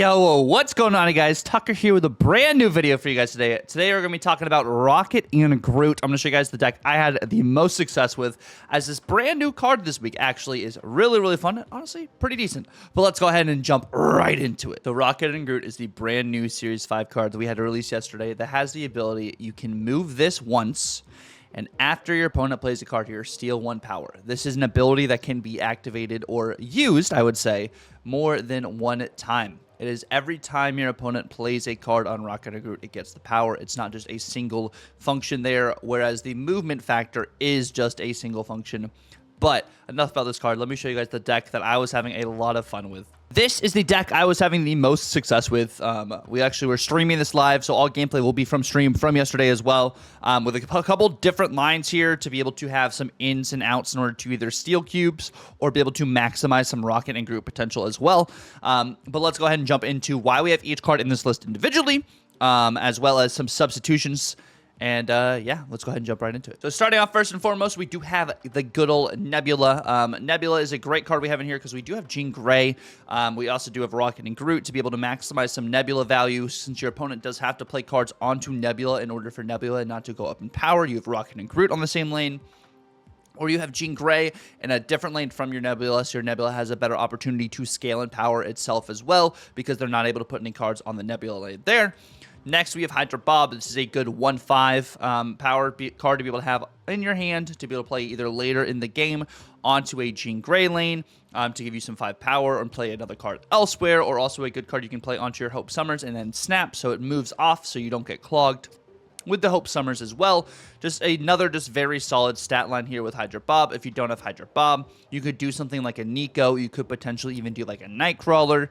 Yo, what's going on, guys? Tucker here with a brand new video for you guys today. Today we're going to be talking about Rocket and Groot. I'm going to show you guys the deck I had the most success with, as this brand new card this week actually is really fun and honestly pretty decent. But let's go ahead and jump right into it. The Rocket and Groot is the brand new Series 5 card that we had to release yesterday that has the ability you can move this once, and after your opponent plays a card here, steal 1 power. This is an ability that can be activated or used, I would say, more than one time. It is every time your opponent plays a card on Rocket or Groot, it gets the power. It's not just a single function there, whereas the movement factor is just a single function. But enough about this card. Let me show you guys the deck that I was having a lot of fun with. This is the deck I was having the most success with. We actually were streaming this live, so all gameplay will be from stream from yesterday as well, with a couple different lines here to be able to have some ins and outs in order to either steal cubes or be able to maximize some Rocket and Groot potential as well. But let's go ahead and jump into why we have each card in this list individually, as well as some substitutions. And yeah, let's go ahead and jump right into it. So starting off first and foremost, we do have the good old Nebula. Nebula is a great card we have in here because we do have Jean Grey. We also do have Rocket and Groot to be able to maximize some Nebula value, since your opponent does have to play cards onto Nebula in order for Nebula not to go up in power. You have Rocket and Groot on the same lane, or you have Jean Grey in a different lane from your Nebula, so your Nebula has a better opportunity to scale and power itself as well, because they're not able to put any cards on the Nebula lane there. Next, we have Hydra Bob. This is a good 1/5 power card to be able to have in your hand to be able to play either later in the game onto a Jean Grey lane to give you some 5 power, or play another card elsewhere, or also a good card you can play onto your Hope Summers and then snap so it moves off so you don't get clogged with the Hope Summers as well. Just another very solid stat line here with Hydra Bob. If you don't have Hydra Bob, you could do something like a Nico. You could potentially even do like a Nightcrawler.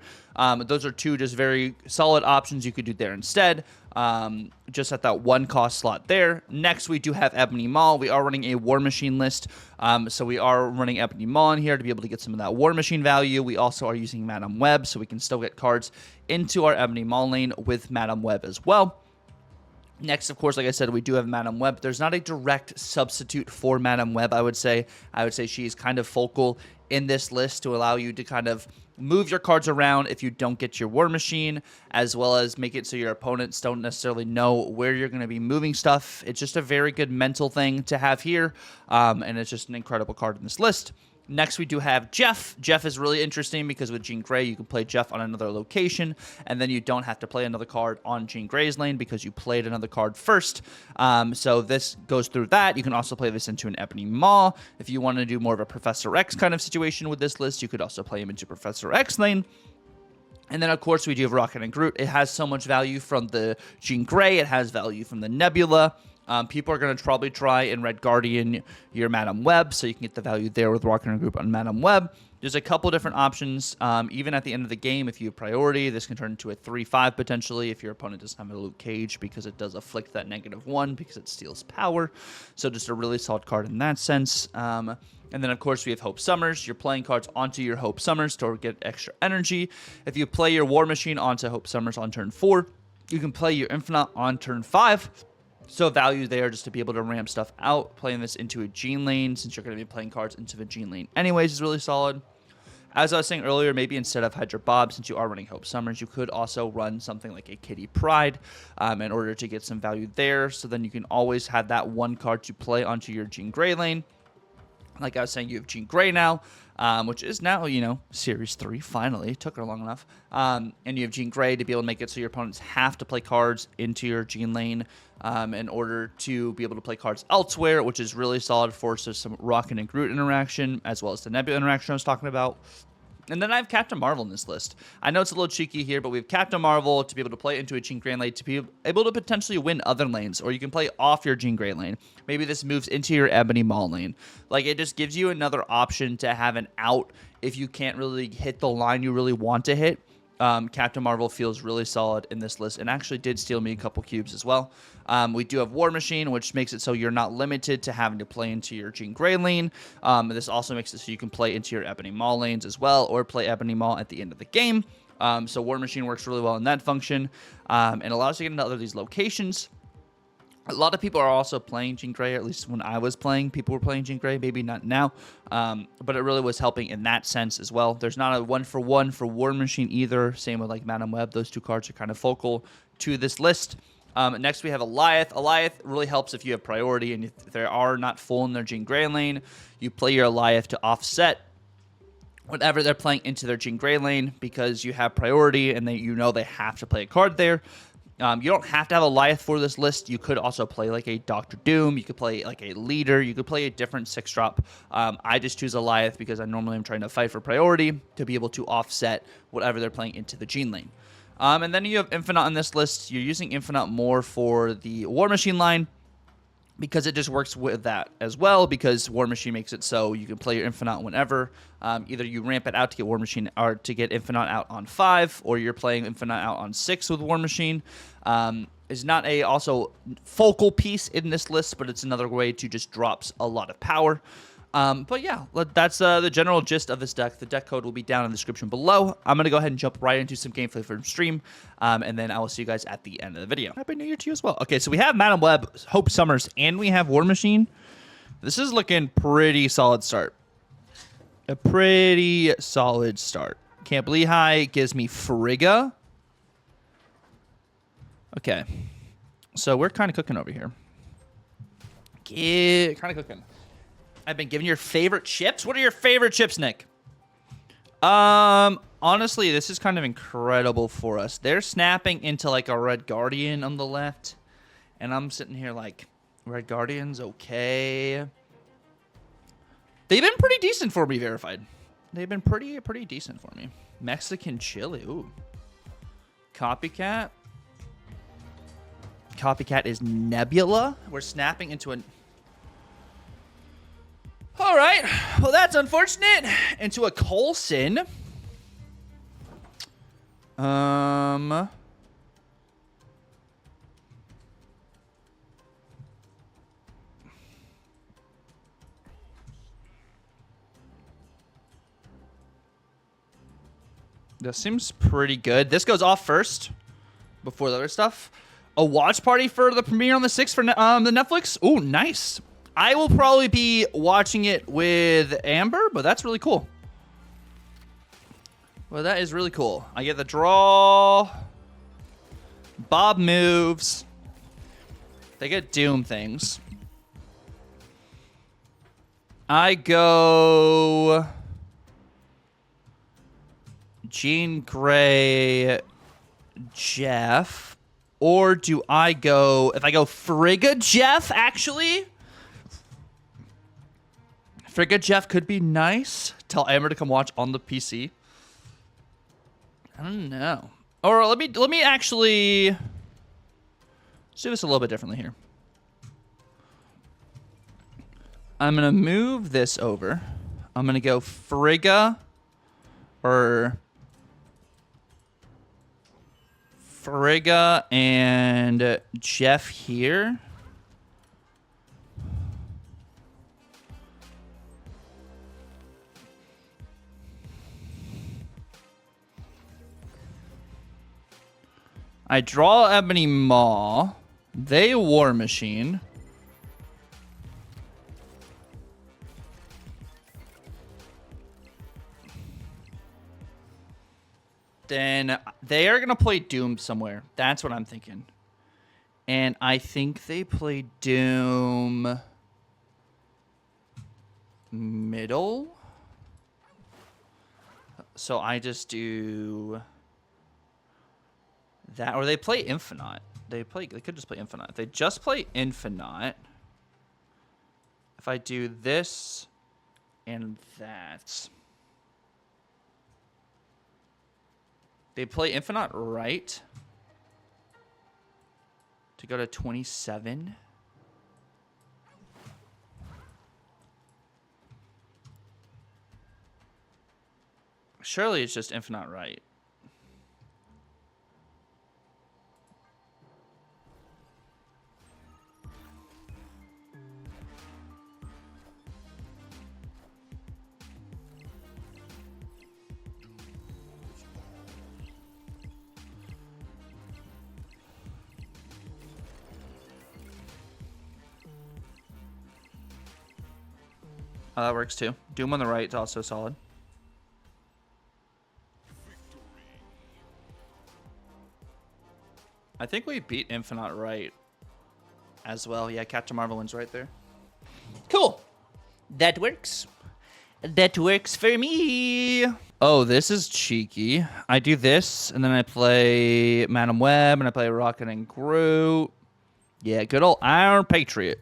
Those are two just very solid options you could do there instead, just at that 1 cost slot there. Next, we do have Ebony Maw. We are running a War Machine list, so we are running Ebony Maw in here to be able to get some of that War Machine value. We also are using Madam Web, so we can still get cards into our Ebony Maw lane with Madam Web as well. Next, of course, like I said, we do have Madam Web. There's not a direct substitute for Madam Web, I would say. I would say she's kind of focal in this list to allow you to kind of move your cards around if you don't get your War Machine, as well as make it so your opponents don't necessarily know where you're going to be moving stuff. It's just a very good mental thing to have here, and it's just an incredible card in this list. Next, we do have Jeff. Jeff is really interesting because with Jean Grey, you can play Jeff on another location, and then you don't have to play another card on Jean Grey's lane because you played another card first. So this goes through that. You can also play this into an Ebony Maw. If you want to do more of a Professor X kind of situation with this list, you could also play him into Professor X lane. And then, of course, we do have Rocket and Groot. It has so much value from the Jean Grey. It has value from the Nebula. People are going to probably try and Red Guardian your Madam Web, so you can get the value there with Rocket and Groot on Madam Web. There's a couple different options. Even at the end of the game, if you have priority, this can turn into a 3/5 potentially if your opponent doesn't have a Luke Cage, because it does afflict that -1 because it steals power. So just a really solid card in that sense. And then, of course, we have Hope Summers. You're playing cards onto your Hope Summers to get extra energy. If you play your War Machine onto Hope Summers on turn 4, you can play your Infinite on turn 5. So value there just to be able to ramp stuff out. Playing this into a Jean lane, since you're going to be playing cards into the Jean lane anyways, is really solid. As I was saying earlier, maybe instead of Hydra Bob, since you are running Hope Summers, you could also run something like a Kitty Pryde in order to get some value there. So then you can always have that 1 card to play onto your Jean Grey lane. Like I was saying, you have Jean Grey now, which is now, you know, Series 3, finally. It took her long enough. And you have Jean Grey to be able to make it so your opponents have to play cards into your Jean lane in order to be able to play cards elsewhere, which is really solid for some Rocket and Groot interaction, as well as the Nebula interaction I was talking about. And then I have Captain Marvel in this list. I know it's a little cheeky here, but we have Captain Marvel to be able to play into a Jean Grey lane to be able to potentially win other lanes, or you can play off your Jean Grey lane. Maybe this moves into your Ebony Maw lane. Like, it just gives you another option to have an out if you can't really hit the line you really want to hit. Captain Marvel feels really solid in this list, and actually did steal me a couple cubes as well. We do have War Machine, which makes it so you're not limited to having to play into your Jean Grey lane. This also makes it so you can play into your Ebony Maw lanes as well, or play Ebony Maw at the end of the game. So War Machine works really well in that function, and allows you to get into other of these locations. A lot of people are also playing Jean Grey, or at least when I was playing, people were playing Jean Grey, maybe not now, but it really was helping in that sense as well. There's not a one-for-one for War Machine either, same with like Madame Web. Those two cards are kind of focal to this list. Next, we have Alioth. Alioth really helps if you have priority, and if they are not full in their Jean Grey lane, you play your Alioth to offset whenever they're playing into their Jean Grey lane because you have priority and they have to play a card there. You don't have to have a Alioth for this list. You could also play like a Doctor Doom. You could play like a Leader. You could play a different 6-drop. I just choose a Alioth because I normally am trying to fight for priority to be able to offset whatever they're playing into the Jean lane. And then you have Infinite on this list. You're using Infinite more for the War Machine line because it just works with that as well, because War Machine makes it so you can play your Infinite whenever. Either you ramp it out to get War Machine or to get Infinite out on 5, or you're playing Infinite out on 6 with War Machine. Is not a also focal piece in this list, but it's another way to just drops a lot of power. But yeah, that's the general gist of this deck. The deck code will be down in the description below. I'm going to go ahead and jump right into some gameplay from stream, and then I will see you guys at the end of the video. Happy New Year to you as well. Okay, so we have Madame Web, Hope Summers, and we have War Machine. This is looking pretty solid start. A pretty solid start. Camp Lehigh gives me Frigga. Okay, so we're kind of cooking over here. Yeah, kind of cooking. I've been giving your favorite chips. What are your favorite chips, Nick? Honestly, this is kind of incredible for us. They're snapping into like a Red Guardian on the left, and I'm sitting here like, Red Guardian's okay. They've been pretty decent for me, Verified. They've been pretty decent for me. Mexican chili, ooh. Copycat. Copycat is Nebula. We're snapping into an... All right, well, that's unfortunate. Into a Coulson. This seems pretty good. This goes off first before the other stuff. A watch party for the premiere on the 6th for the Netflix. Ooh, nice. I will probably be watching it with Amber, but that's really cool. Well, that is really cool. I get the draw. Bob moves. They get Doom things. I go Jean Grey, Jeff. Or do I go... If I go Frigga Jeff, actually... Frigga Jeff could be nice. Tell Amber to come watch on the PC. I don't know. Or let me actually... Let's do this a little bit differently here. I'm going to move this over. I'm going to go Frigga or... Frigga and Jeff here. I draw Ebony Maw. They War Machine. Then they are going to play Doom somewhere. That's what I'm thinking. And I think they play Doom middle. So I just do that. Or they play Infinite. They could just play Infinite. If they just play Infinite, if I do this and that... They play Infinite right to go to 27. Surely it's just Infinite right. Oh, that works too. Doom on the right is also solid. I think we beat Infinite right as well. Yeah, Captain Marvelin's right there. Cool. That works. That works for me. Oh, this is cheeky. I do this, and then I play Madam Web, and I play Rocket and Groot. Yeah, good old Iron Patriot.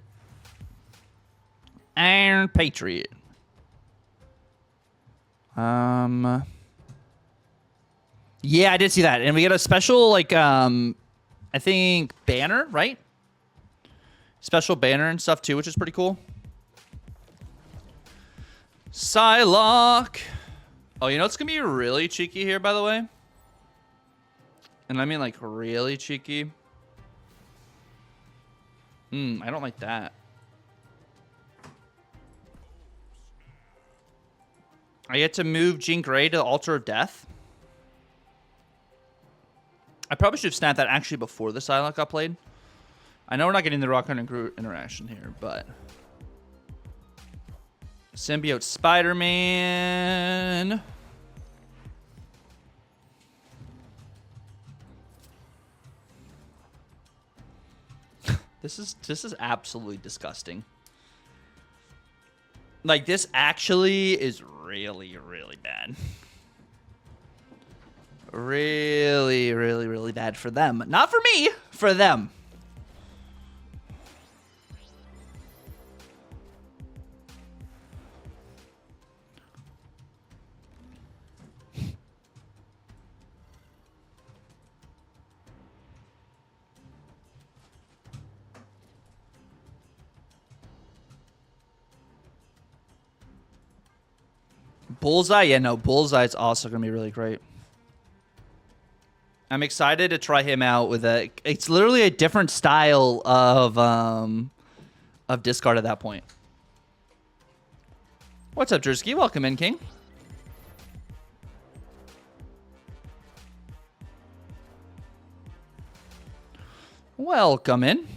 Iron Patriot. Yeah, I did see that. And we get a special, like, I think banner, right? Special banner and stuff, too, which is pretty cool. Psylocke. Oh, you know what's going to be really cheeky here, by the way? And I mean, like, really cheeky. I don't like that. I get to move Jean Grey to the Altar of Death. I probably should have snapped that actually before the Psylocke got played. I know we're not getting the Rocket and Groot interaction here, but... Symbiote Spider-Man. This is absolutely disgusting. Like, this actually is really, really bad. Really, really, really bad for them. Not for me, for them. Bullseye? Yeah, no, Bullseye is also going to be really great. I'm excited to try him out with a... It's literally a different style of discard at that point. What's up, Drewski? Welcome in, King. Welcome in.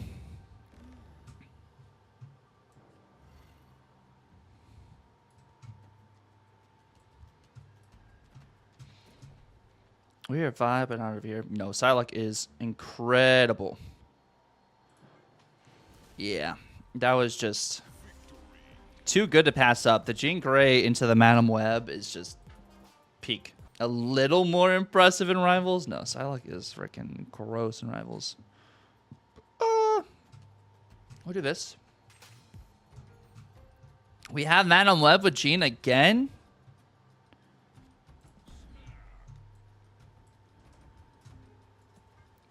We are vibing out of here. No, Psylocke is incredible. Yeah, that was just too good to pass up. The Jean Grey into the Madam Web is just peak. A little more impressive in Rivals. No, Psylocke is freaking gross in Rivals. We'll do this. We have Madam Web with Jean again.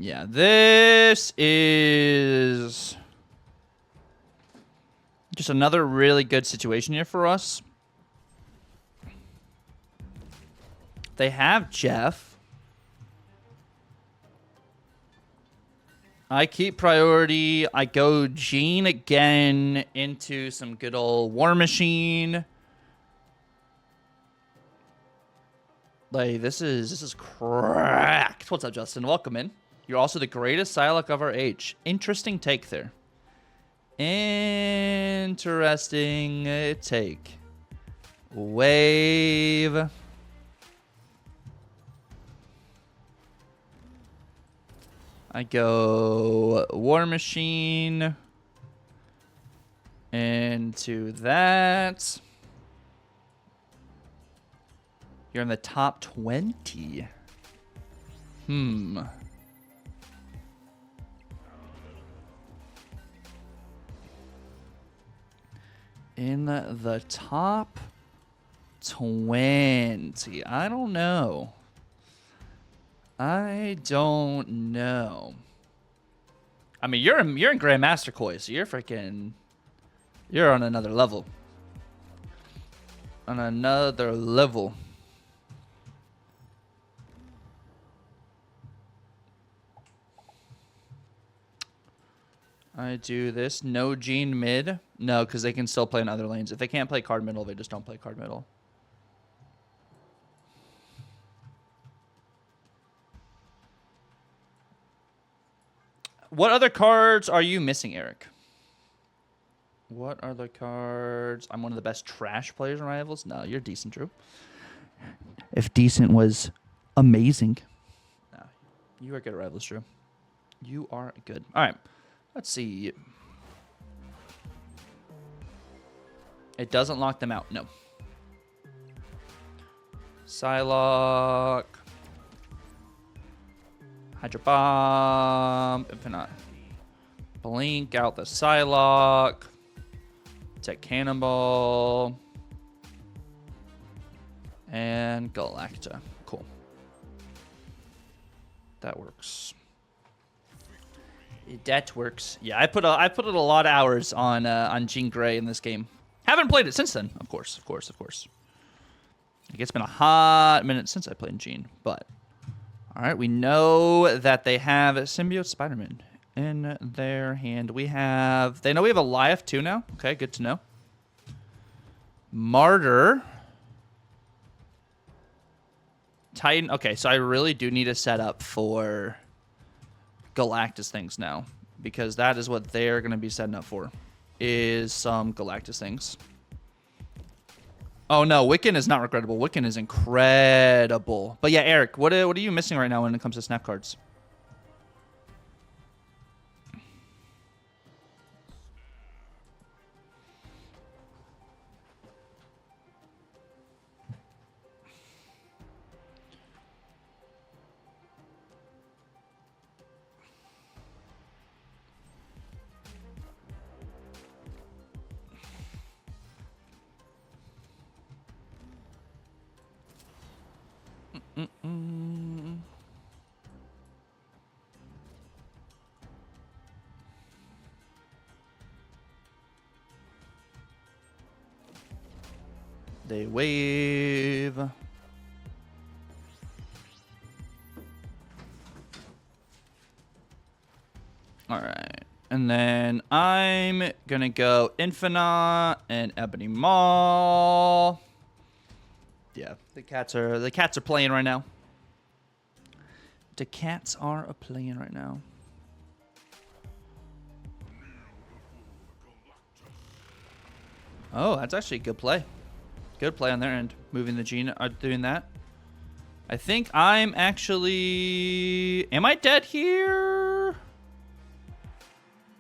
Yeah, this is just another really good situation here for us. They have Jeff. I keep priority. I go Jean again into some good old War Machine. Like, this is cracked. What's up, Justin? Welcome in. You're also the greatest Psylocke of our age. Interesting take there. Interesting take. Wave. I go War Machine into that. You're in the top 20. In the top 20. I don't know. I don't know. I mean, you're in Grandmaster Koi, so you're on another level. On another level. I do this. No Jean mid. No, because they can still play in other lanes. If they can't play card middle, they just don't play card middle. What other cards are you missing, Eric? What are the cards? I'm one of the best trash players in Rivals. No, you're decent, Drew. If decent was amazing. No, you are good at Rivals, Drew. You are good. All right. Let's see. It doesn't lock them out. No. Psylocke. Hydro Bomb. Infinite. Blink out the Psylocke. Tech Cannonball. And Galacta. Cool. That works. That works. Yeah, I put in a lot of hours on Jean Grey in this game. Haven't played it since then, of course. It's been a hot minute since I played Jean, but all right, we know that they have Symbiote Spider-Man in their hand. They know we have a Goliath too now. Okay, good to know. Martyr. Titan. Okay, so I really do need a setup for Galactus things now, because that is what they're going to be setting up for, is some Galactus things. Oh no, Wiccan is not regrettable. Wiccan is incredible. But yeah, Eric, what are you missing right now when it comes to snap cards? They wave. All right. And then I'm going to go Infinite and Ebony Maw. Yeah, the cats are playing right now. The cats are playing right now. Oh, that's actually a good play. Good play on their end. Moving the Jean, doing that. I think I'm actually... Am I dead here?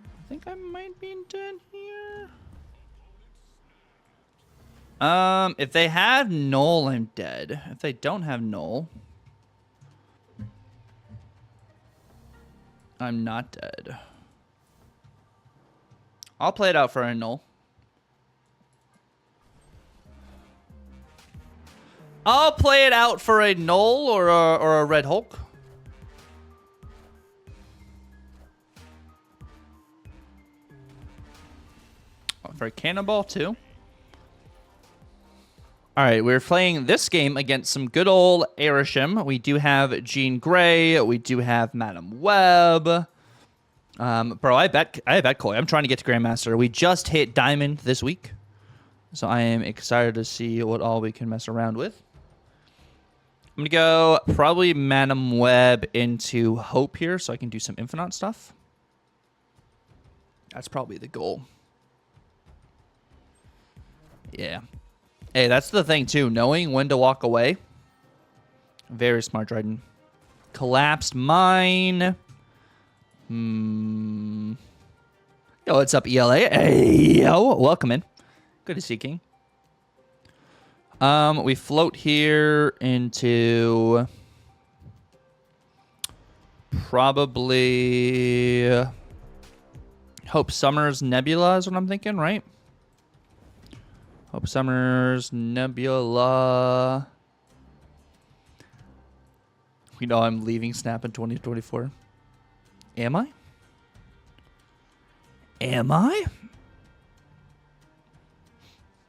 I think I might be dead here. If they have Null, I'm dead. If they don't have Null, I'm not dead. I'll play it out for a Null. I'll play it out for a Null or a Red Hulk. Oh, for a Cannonball too. All right, we're playing this game against some good old Arishem. We do have Jean Grey. We do have Madam Web. Bro, I bet Koi. I'm trying to get to Grandmaster. We just hit Diamond this week, so I am excited to see what all we can mess around with. I'm going to go probably Madam Web into Hope here so I can do some Infinite stuff. That's probably the goal. Yeah. Hey, that's the thing, too. Knowing when to walk away. Very smart, Dryden. Collapsed Mine. Yo, what's up, ELA? Hey, yo, welcome in. Good to see you, King. We float here into probably Hope Summers Nebula is what I'm thinking, right? Hope Summers Nebula. We know I'm leaving Snap in 2024. Am I? Am I?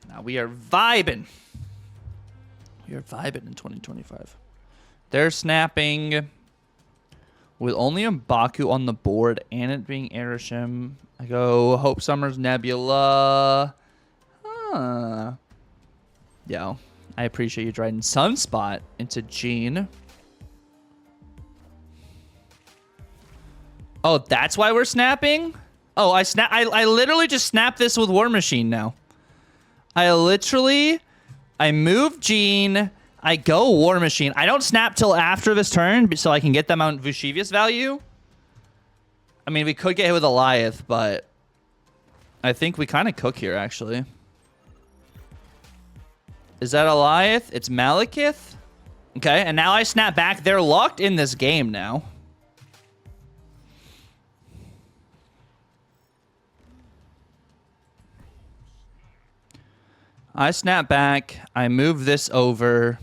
Now we are vibing. We are vibing in 2025. They're snapping with only M'Baku on the board and it being Arishem. I go Hope Summers Nebula. Huh. Yo, I appreciate you driving Sunspot into Jean. Oh, that's why we're snapping? Oh, I literally just snapped this with War Machine now. I move Gene. I go War Machine. I don't snap till after this turn so I can get them on Vucivius value. I mean, we could get hit with Goliath, but I think we kind of cook here, actually. Is that Goliath? It's Malekith. Okay, and now I snap back. They're locked in this game now. I snap back. I move this over.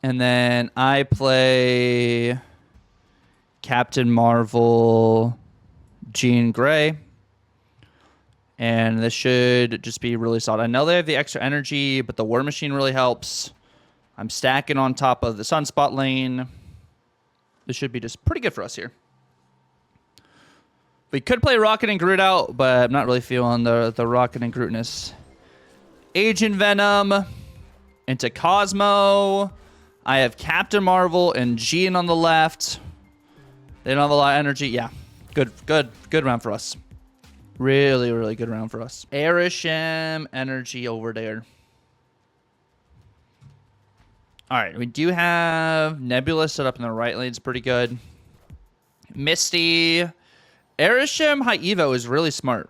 And then I play Captain Marvel, Jean Grey. And this should just be really solid. I know they have the extra energy, but the War Machine really helps. I'm stacking on top of the Sunspot lane. This should be just pretty good for us here. We could play Rocket and Groot out, but I'm not really feeling the Rocket and Grootness. Agent Venom into Cosmo. I have Captain Marvel and Jean on the left. They don't have a lot of energy. Yeah, good round for us. Really, really good round for us. Arishem energy over there. All right, we do have Nebula set up in the right lane. It's pretty good. Misty. Arishem High Evo is really smart.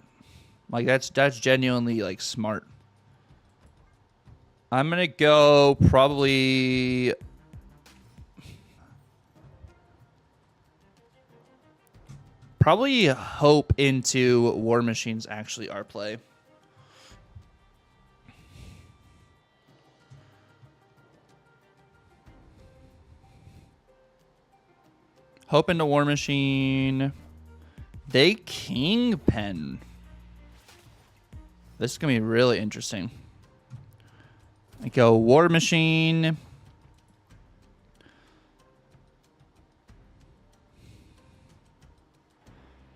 Like, that's genuinely, like, smart. I'm going to go probably... Probably hope into War Machine's actually our play. Hope into War Machine. They Kingpin. This is going to be really interesting. I go War Machine.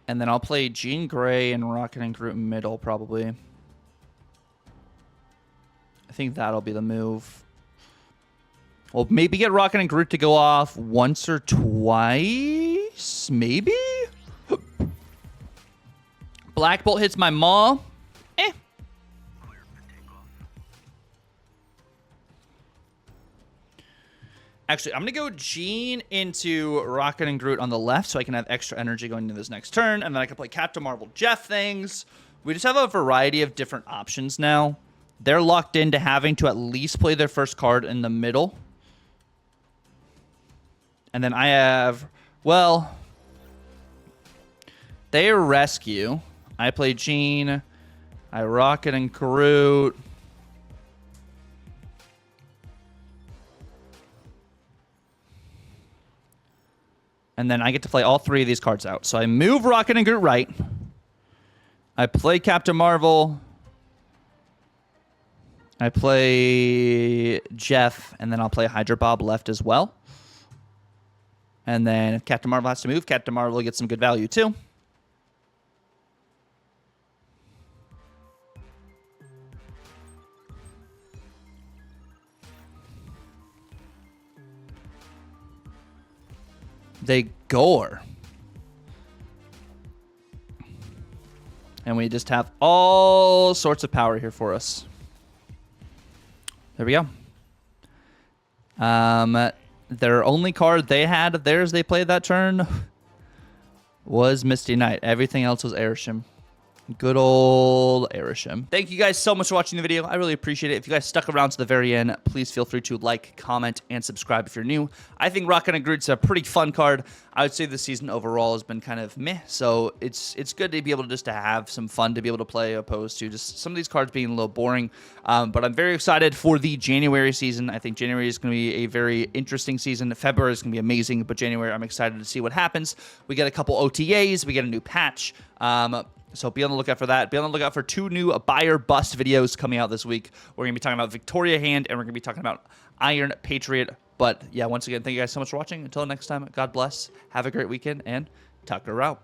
And then I'll play Jean Grey and Rocket and Groot middle, probably. I think that'll be the move. Well, maybe get Rocket and Groot to go off once or twice? Maybe? Black Bolt hits my maw. Eh. Actually, I'm going to go Jean into Rocket and Groot on the left so I can have extra energy going into this next turn. And then I can play Captain Marvel Jeff things. We just have a variety of different options now. They're locked into having to at least play their first card in the middle. And then I have, well, they rescue. I play Jean. I Rocket and Groot. And then I get to play all three of these cards out. So I move Rocket and Groot right. I play Captain Marvel. I play Jeff. And then I'll play Hydra Bob left as well. And then if Captain Marvel has to move, Captain Marvel will get some good value too. They gore. And we just have all sorts of power here for us. There we go. Their only card they had of theirs they played that turn was Misty Knight. Everything else was Arishem. Good old Arishem. Thank you guys so much for watching the video. I really appreciate it. If you guys stuck around to the very end, please feel free to like, comment, and subscribe if you're new. I think Rocket and Groot's a pretty fun card. I would say the season overall has been kind of meh, so it's good to be able to just to have some fun to be able to play opposed to just some of these cards being a little boring. But I'm very excited for the January season. I think January is going to be a very interesting season. February is going to be amazing, but January I'm excited to see what happens. We get a couple OTAs. We get a new patch. So be on the lookout for that. Be on the lookout for 2 new buy or bust videos coming out this week. We're going to be talking about Victoria Hand, and we're going to be talking about Iron Patriot. But yeah, once again, thank you guys so much for watching. Until next time, God bless. Have a great weekend, and Tucker out.